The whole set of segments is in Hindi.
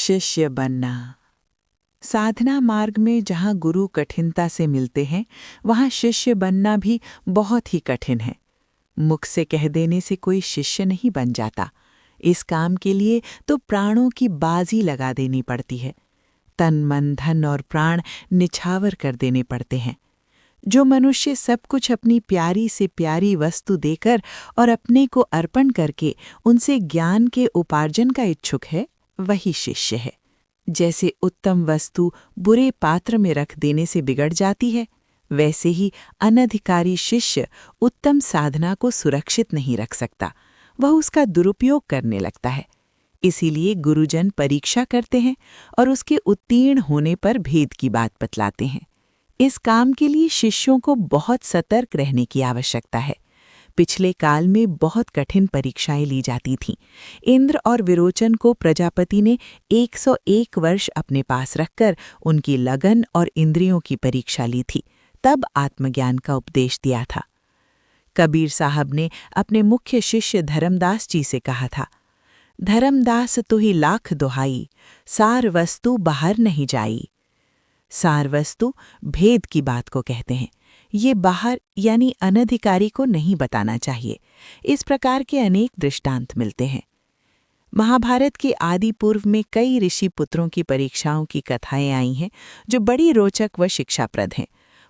शिष्य बनना। साधना मार्ग में जहाँ गुरु कठिनता से मिलते हैं, वहाँ शिष्य बनना भी बहुत ही कठिन है। मुख से कह देने से कोई शिष्य नहीं बन जाता। इस काम के लिए तो प्राणों की बाजी लगा देनी पड़ती है। तन, मन, धन और प्राण निछावर कर देने पड़ते हैं। जो मनुष्य सब कुछ अपनी प्यारी से प्यारी वस्तु देकर और अपने को अर्पण करके उनसे ज्ञान के उपार्जन का इच्छुक है, वही शिष्य है। जैसे उत्तम वस्तु बुरे पात्र में रख देने से बिगड़ जाती है, वैसे ही अनधिकारी शिष्य उत्तम साधना को सुरक्षित नहीं रख सकता। वह उसका दुरुपयोग करने लगता है। इसीलिए गुरुजन परीक्षा करते हैं और उसके उत्तीर्ण होने पर भेद की बात बतलाते हैं। इस काम के लिए शिष्यों को बहुत सतर्क रहने की आवश्यकता है। पिछले काल में बहुत कठिन परीक्षाएं ली जाती थीं। इंद्र और विरोचन को प्रजापति ने 101 वर्ष अपने पास रखकर उनकी लगन और इंद्रियों की परीक्षा ली थी, तब आत्मज्ञान का उपदेश दिया था। कबीर साहब ने अपने मुख्य शिष्य धर्मदास जी से कहा था, धर्मदास तुहि लाख दुहाई, सार वस्तु बाहर नहीं जाई। सार वस्तु भेद की बात को कहते हैं। ये बाहर यानी अनधिकारी को नहीं बताना चाहिए। इस प्रकार के अनेक दृष्टांत मिलते हैं। महाभारत के आदि पूर्व में कई ऋषि पुत्रों की परीक्षाओं की कथाएं आई हैं, जो बड़ी रोचक व शिक्षाप्रद हैं।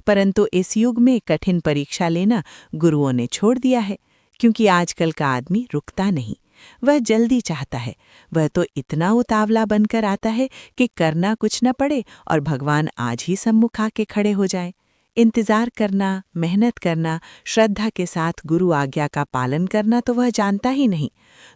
परंतु इस युग में कठिन परीक्षा लेना गुरुओं ने छोड़ दिया है, क्योंकि आजकल का आदमी रुकता नहीं। वह जल्दी चाहता है। वह तो इतना उतावला बनकर आता है कि करना कुछ न पड़े और भगवान आज ही सम्मुख आके खड़े हो जाएं। इंतजार करना, मेहनत करना, श्रद्धा के साथ गुरु आज्ञा का पालन करना तो वह जानता ही नहीं।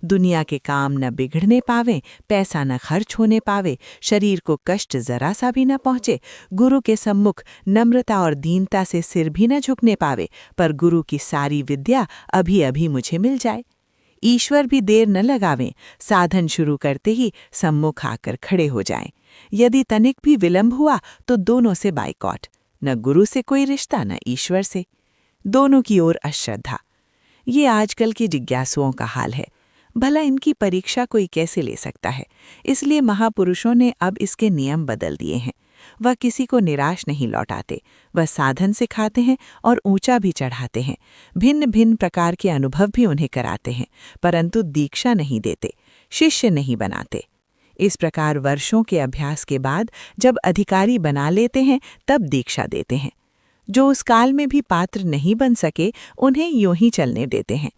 दुनिया के काम न बिगड़ने पावे, पैसा न खर्च होने पावे, शरीर को कष्ट जरा सा भी न पहुँचे, गुरु के सम्मुख नम्रता और दीनता से सिर भी न झुकने पावे, पर गुरु की सारी विद्या अभी अभी मुझे मिल जाए। ईश्वर भी देर न लगावें, साधन शुरू करते ही सम्मुख आकर खड़े हो जाएं। यदि तनिक भी विलंब हुआ तो दोनों से बाइकॉट, न गुरु से कोई रिश्ता न ईश्वर से। दोनों की ओर अश्रद्धा। ये आजकल के जिज्ञासुओं का हाल है। भला इनकी परीक्षा कोई कैसे ले सकता है? इसलिए महापुरुषों ने अब इसके नियम बदल दिए हैं। वह किसी को निराश नहीं लौटाते। वह साधन सिखाते हैं और ऊंचा भी चढ़ाते हैं। भिन्न भिन्न प्रकार के अनुभव भी उन्हें कराते हैं, परंतु दीक्षा नहीं देते, शिष्य नहीं बनाते। इस प्रकार वर्षों के अभ्यास के बाद जब अधिकारी बना लेते हैं, तब दीक्षा देते हैं। जो उस काल में भी पात्र नहीं बन सके, उन्हें यूं ही चलने देते हैं।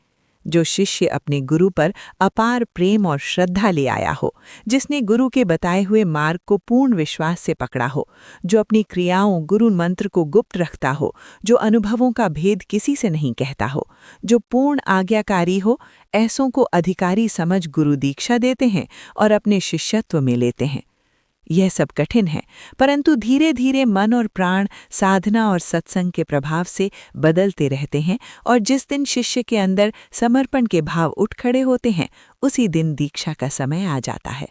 जो शिष्य अपने गुरु पर अपार प्रेम और श्रद्धा ले आया हो, जिसने गुरु के बताए हुए मार्ग को पूर्ण विश्वास से पकड़ा हो, जो अपनी क्रियाओं गुरु मंत्र को गुप्त रखता हो, जो अनुभवों का भेद किसी से नहीं कहता हो, जो पूर्ण आज्ञाकारी हो, ऐसों को अधिकारी समझ गुरु दीक्षा देते हैं और अपने शिष्यत्व में लेते हैं। यह सब कठिन है, परंतु धीरे धीरे मन और प्राण साधना और सत्संग के प्रभाव से बदलते रहते हैं, और जिस दिन शिष्य के अंदर समर्पण के भाव उठ खड़े होते हैं, उसी दिन दीक्षा का समय आ जाता है।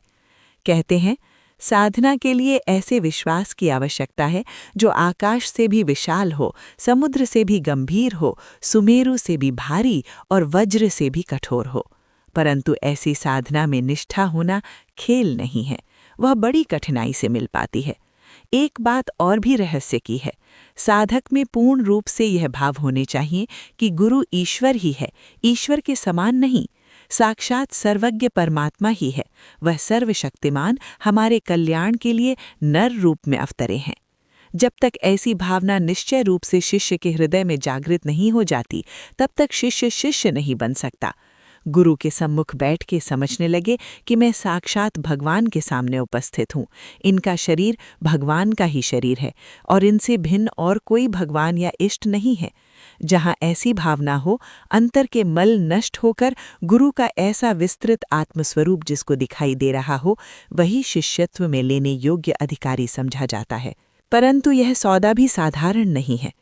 कहते हैं, साधना के लिए ऐसे विश्वास की आवश्यकता है जो आकाश से भी विशाल हो, समुद्र से भी गंभीर हो, सुमेरु से भी भारी और वज्र से भी कठोर हो। परंतु ऐसी साधना में निष्ठा होना खेल नहीं है। वह बड़ी कठिनाई से मिल पाती है। एक बात और भी रहस्य की है। साधक में पूर्ण रूप से यह भाव होने चाहिए कि गुरु ईश्वर ही है, ईश्वर के समान नहीं। साक्षात सर्वज्ञ परमात्मा ही है। वह सर्वशक्तिमान हमारे कल्याण के लिए नर रूप में अवतरे हैं। जब तक ऐसी भावना निश्चय रूप से शिष्य के हृदय में जागृत नहीं हो जाती, तब तक शिष्य शिष्य नहीं बन सकता। गुरु के सम्मुख बैठ के समझने लगे कि मैं साक्षात भगवान के सामने उपस्थित हूँ। इनका शरीर भगवान का ही शरीर है और इनसे भिन्न और कोई भगवान या इष्ट नहीं है। जहाँ ऐसी भावना हो, अंतर के मल नष्ट होकर गुरु का ऐसा विस्तृत आत्मस्वरूप जिसको दिखाई दे रहा हो, वही शिष्यत्व में लेने योग्य अधिकारी समझा जाता है। परंतु यह सौदा भी साधारण नहीं है।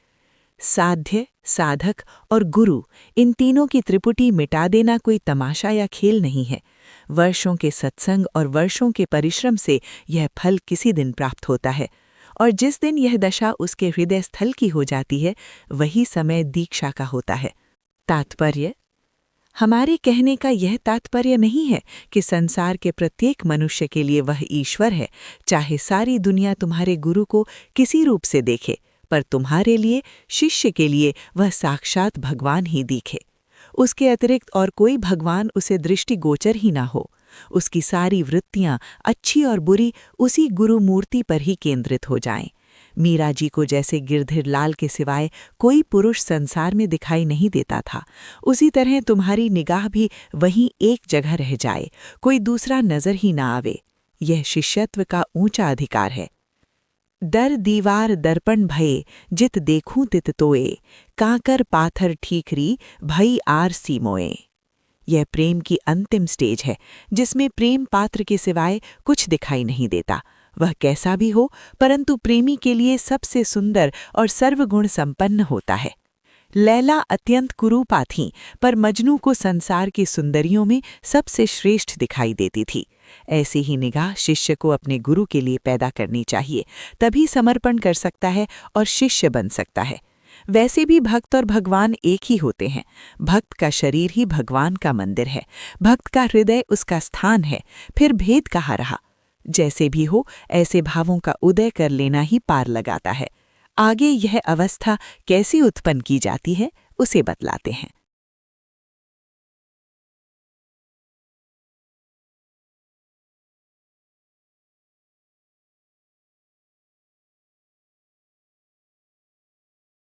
साध्य, साधक और गुरु, इन तीनों की त्रिपुटी मिटा देना कोई तमाशा या खेल नहीं है। वर्षों के सत्संग और वर्षों के परिश्रम से यह फल किसी दिन प्राप्त होता है, और जिस दिन यह दशा उसके हृदय स्थल की हो जाती है, वही समय दीक्षा का होता है। तात्पर्य: हमारे कहने का यह तात्पर्य नहीं है कि संसार के प्रत्येक मनुष्य के लिए वह ईश्वर है, चाहे सारी दुनिया तुम्हारे गुरु को किसी रूप से देखे, पर तुम्हारे लिए, शिष्य के लिए वह साक्षात भगवान ही दिखे। उसके अतिरिक्त और कोई भगवान उसे दृष्टिगोचर ही ना हो। उसकी सारी वृत्तियां, अच्छी और बुरी, उसी गुरु मूर्ति पर ही केंद्रित हो जाएं। मीरा जी को जैसे गिरधिर लाल के सिवाय कोई पुरुष संसार में दिखाई नहीं देता था, उसी तरह तुम्हारी निगाह भी वहीं एक जगह रह जाए, कोई दूसरा नजर ही ना आवे। यह शिष्यत्व का ऊंचा अधिकार है। दर दीवार दर्पण भये, जित देखूं तित तोए, कांकर पाथर ठीकरी, भई आर सीमोए। यह प्रेम की अंतिम स्टेज है, जिसमें प्रेम पात्र के सिवाय कुछ दिखाई नहीं देता। वह कैसा भी हो, परंतु प्रेमी के लिए सबसे सुंदर और सर्वगुण संपन्न होता है। लैला अत्यंत कुरूपा थीं, पर मजनू को संसार की सुंदरियों में सबसे श्रेष्ठ दिखाई देती थी। ऐसी ही निगाह शिष्य को अपने गुरु के लिए पैदा करनी चाहिए, तभी समर्पण कर सकता है और शिष्य बन सकता है। वैसे भी भक्त और भगवान एक ही होते हैं। भक्त का शरीर ही भगवान का मंदिर है, भक्त का हृदय उसका स्थान है, फिर भेद कहाँ रहा। जैसे भी हो, ऐसे भावों का उदय कर लेना ही पार लगाता है। आगे यह अवस्था कैसे उत्पन्न की जाती है, उसे बतलाते हैं।